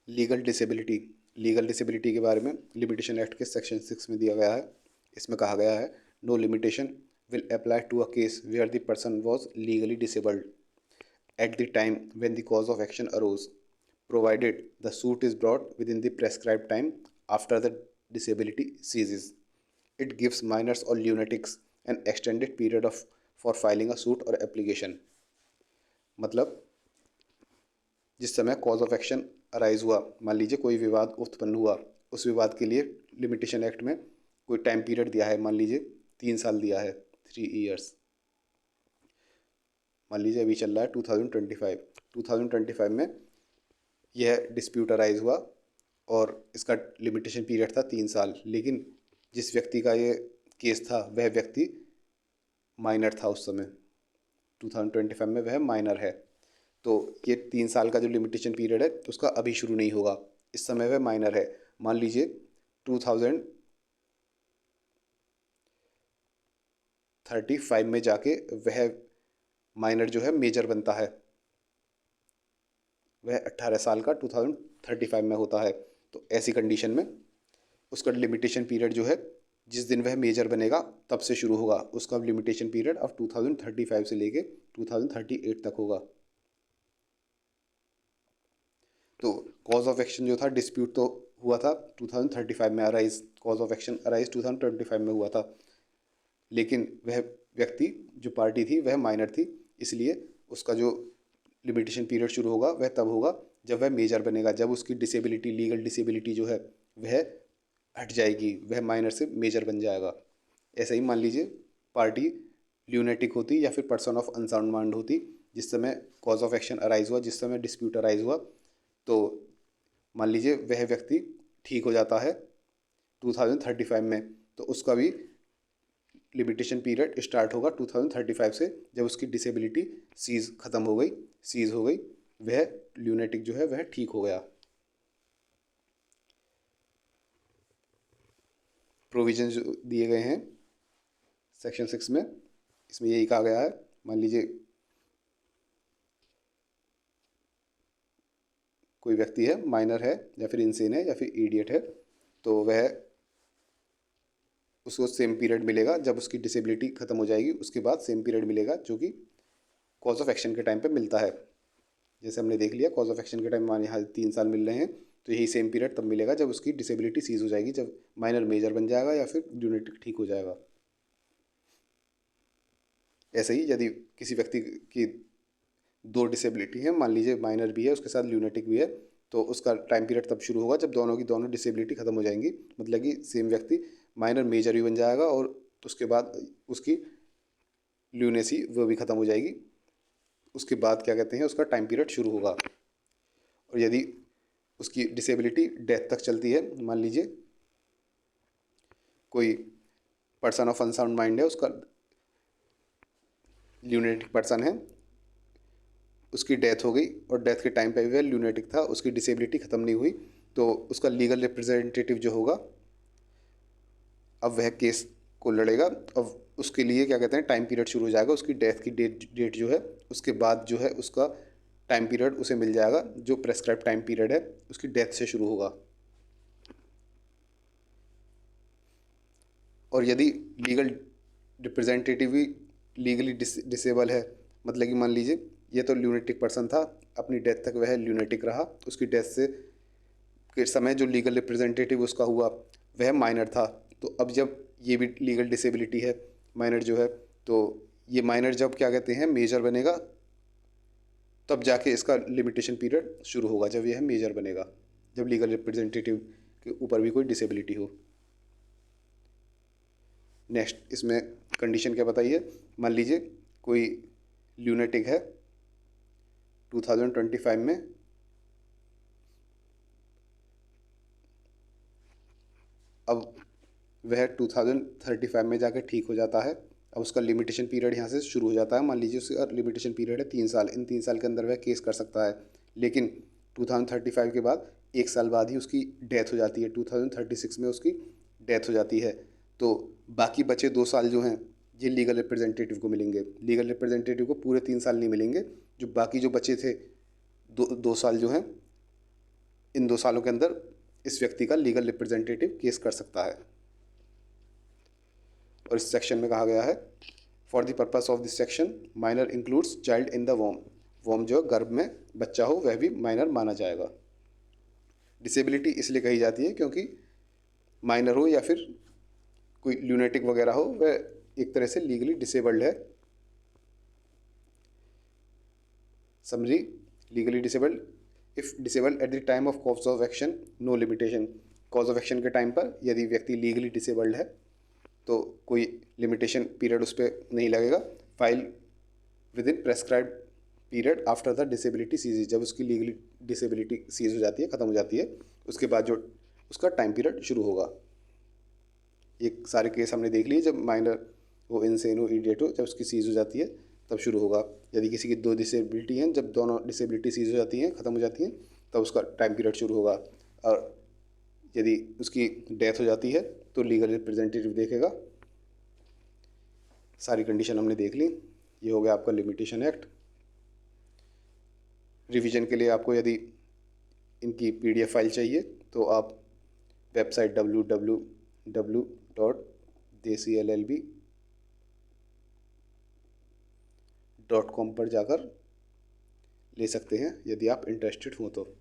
Legal disability के बारे में लिमिटेशन एक्ट के सेक्शन 6 में दिया गया है। इसमें कहा गया है, no limitation will apply to a case where the person was legally disabled at the time when the cause of action arose, provided the suit is brought within the prescribed time after the disability ceases. It gives minors or lunatics an extended period for filing a suit or application. मतलब जिस समय cause of action arise हुआ, मान लीजिए कोई विवाद उत्पन्न हुआ, उस विवाद के लिए लिमिटेशन एक्ट में कोई टाइम पीरियड दिया है, मान लीजिए 3 साल दिया है, 3 years। मान लीजिए अभी चल रहा है 2025 में यह डिस्प्यूट अराइज हुआ और इसका लिमिटेशन पीरियड था 3 साल, लेकिन जिस व्यक्ति का ये केस था वह व्यक्ति माइनर था उस समय, 2025 में वह माइनर है, तो ये 3 साल का जो लिमिटेशन पीरियड है उसका अभी शुरू नहीं होगा, इस समय वह माइनर है। मान लीजिए 2035 में जाके वह माइनर जो है मेजर बनता है, वह 18 साल का 2035 में होता है, तो ऐसी कंडीशन में उसका लिमिटेशन पीरियड जो है जिस दिन वह मेजर बनेगा तब से शुरू होगा, उसका लिमिटेशन पीरियड अब 2035 से लेके 2038 तक होगा। तो कॉज ऑफ एक्शन जो था, डिस्प्यूट तो हुआ था 2035 में arise, cause of action arise 2025 में हुआ था, लेकिन वह व्यक्ति जो पार्टी थी वह माइनर थी, इसलिए उसका जो लिमिटेशन पीरियड शुरू होगा वह तब होगा जब वह मेजर बनेगा, जब उसकी डिसेबिलिटी, लीगल डिसेबिलिटी जो है वह हट जाएगी, वह माइनर से मेजर बन जाएगा। ऐसे ही मान लीजिए पार्टी ल्यूनेटिक होती या फिर पर्सन ऑफ अनसाउंड माइंड होती, जिस समय कॉज ऑफ एक्शन अराइज हुआ, जिस समय डिस्प्यूट अराइज हुआ, तो मान लीजिए वह व्यक्ति ठीक हो जाता है 2035 में, तो उसका भी लिमिटेशन पीरियड स्टार्ट होगा 2035 से, जब उसकी डिसेबिलिटी सीज हो गई, वह ल्यूनेटिक जो है वह ठीक हो गया। प्रोविजन जो दिए गए हैं सेक्शन 6 में, इसमें यही कहा गया है, मान लीजिए कोई व्यक्ति है, माइनर है या फिर इंसेन है या फिर इडियट है, तो वह उसको सेम पीरियड मिलेगा, जब उसकी डिसेबिलिटी ख़त्म हो जाएगी उसके बाद सेम पीरियड मिलेगा जो कि कॉज ऑफ एक्शन के टाइम पे मिलता है। जैसे हमने देख लिया कॉज ऑफ एक्शन के टाइम हमारे यहाँ 3 साल मिल रहे हैं, तो यही सेम पीरियड तब मिलेगा जब उसकी डिसेबिलिटी सीज हो जाएगी, जब माइनर मेजर बन जाएगा या फिर ल्यूनेटिक ठीक हो जाएगा। ऐसे ही यदि किसी व्यक्ति की 2 डिसेबिलिटी है, मान लीजिए माइनर भी है उसके साथ ल्यूनेटिक भी है, तो उसका टाइम पीरियड तब शुरू होगा जब दोनों की दोनों डिसेबिलिटी ख़त्म हो जाएंगी, मतलब कि सेम व्यक्ति माइनर मेजर भी बन जाएगा और उसके बाद उसकी ल्यूनेसी वो भी ख़त्म हो जाएगी, उसके बाद क्या कहते हैं उसका टाइम पीरियड शुरू होगा। और यदि उसकी डिसेबिलिटी डेथ तक चलती है, मान लीजिए कोई पर्सन ऑफ अनसाउंड माइंड है, उसका ल्यूनेटिक पर्सन है, उसकी डेथ हो गई और डेथ के टाइम पे वह ल्यूनेटिक था, उसकी डिसेबिलिटी ख़त्म नहीं हुई, तो उसका लीगल रिप्रेजेंटेटिव जो होगा अब वह केस को लड़ेगा। अब उसके लिए क्या कहते हैं टाइम पीरियड शुरू हो जाएगा, उसकी डेथ की डेट जो है उसके बाद जो है उसका टाइम पीरियड उसे मिल जाएगा, जो प्रेस्क्राइब टाइम पीरियड है उसकी डेथ से शुरू होगा। और यदि लीगल रिप्रेजेंटेटिव भी लीगली डिसेबल है, मतलब कि मान लीजिए ये तो ल्यूनेटिक पर्सन था, अपनी डेथ तक वह ल्यूनेटिक रहा, उसकी डेथ से के समय जो लीगल रिप्रेजेंटेटिव उसका हुआ वह माइनर था, तो अब जब ये भी लीगल डिसेबिलिटी है माइनर जो है, तो ये माइनर जब क्या कहते हैं मेजर बनेगा तब जाके इसका लिमिटेशन पीरियड शुरू होगा, जब यह मेजर बनेगा, जब लीगल रिप्रेजेंटेटिव के ऊपर भी कोई डिसेबिलिटी हो। नेक्स्ट इसमें कंडीशन क्या बताइए, मान लीजिए कोई ल्यूनेटिक है 2025 में, अब वह 2035 में जाकर ठीक हो जाता है, अब उसका लिमिटेशन पीरियड यहाँ से शुरू हो जाता है, मान लीजिए उसका लिमिटेशन पीरियड है 3 साल, इन 3 साल के अंदर वह केस कर सकता है, लेकिन 2035 के बाद 1 साल बाद ही उसकी डेथ हो जाती है, 2036 में उसकी डेथ हो जाती है, तो बाकी बचे 2 साल जो हैं ये लीगल रिप्रेजेंटेटिव को मिलेंगे, लीगल रिप्रेजेंटेटिव को पूरे 3 साल नहीं मिलेंगे, जो बाकी जो बचे थे 2 साल जो हैं इन 2 सालों के अंदर इस व्यक्ति का लीगल रिप्रेजेंटेटिव केस कर सकता है। और इस सेक्शन में कहा गया है, for the purpose of this section minor includes child in the womb. Womb जो गर्भ में बच्चा हो वह भी माइनर माना जाएगा। डिसेबिलिटी इसलिए कही जाती है क्योंकि माइनर हो या फिर कोई ल्यूनेटिक वगैरह हो, वह एक तरह से लीगली डिसेबल्ड है। Summary, legally disabled if disabled at the time of cause of action, no limitation. Cause of action के टाइम पर यदि व्यक्ति लीगली डिसेबल्ड है तो कोई लिमिटेशन पीरियड उस पर नहीं लगेगा। File within prescribed period after the disability cease. जब उसकी लीगली डिसेबिलिटी सीज हो जाती है, ख़त्म हो जाती है, उसके बाद जो उसका टाइम पीरियड शुरू होगा। ये सारे केस हमने देख लिए, जब माइनर वो इनसेन हो, इडियट हो, जब उसकी सीज हो जाती है तब शुरू होगा। यदि किसी की 2 डिसेबिलिटी हैं, जब दोनों डिसेबिलिटी सीज हो जाती हैं, ख़त्म हो जाती हैं, तब उसका टाइम पीरियड शुरू होगा। और यदि उसकी डेथ हो जाती है तो लीगल रिप्रेजेंटेटिव देखेगा। सारी कंडीशन हमने देख ली। ये हो गया आपका लिमिटेशन एक्ट। रिवीजन के लिए आपको यदि इनकी PDF फाइल चाहिए तो आप वेबसाइट www.desillb.com पर जाकर ले सकते हैं यदि आप इंटरेस्टेड हो तो।